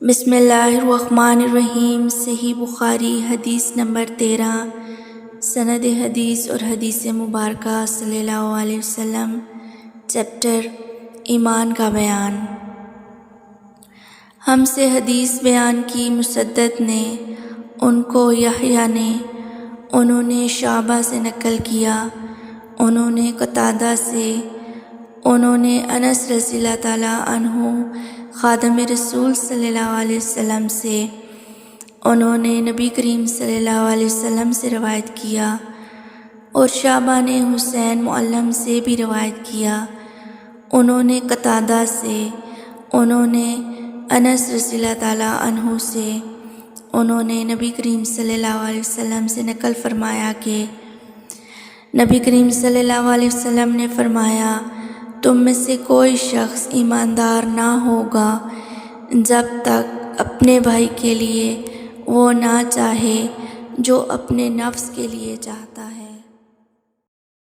بسم اللہ الرحمن الرحیم۔ صحیح بخاری حدیث نمبر 13۔ سند حدیث اور حدیث مبارکہ صلی اللہ علیہ وسلم۔ چیپٹر ایمان کا بیان۔ ہم سے حدیث بیان کی مسدد نے، ان کو یحییٰ نے، انہوں نے شعبہ سے نقل کیا، انہوں نے قتادہ سے، انہوں نے انس رضی اللہ تعالیٰ عنہ خادم رسول صلی اللہ علیہ وسلم سے، انہوں نے نبی کریم صلی اللہ علیہ وسلم سے روایت کیا، اور شعبہ نے حسین معلم سے بھی روایت کیا، انہوں نے قتادہ سے، انہوں نے انس رضی اللہ تعالیٰ عنہ سے، انہوں نے نبی کریم صلی اللہ علیہ وسلم سے نقل فرمایا کہ نبی کریم صلی اللہ علیہ وسلم نے فرمایا، تم میں سے کوئی شخص ایماندار نہ ہوگا جب تک اپنے بھائی کے لیے وہ نہ چاہے جو اپنے نفس کے لیے چاہتا ہے۔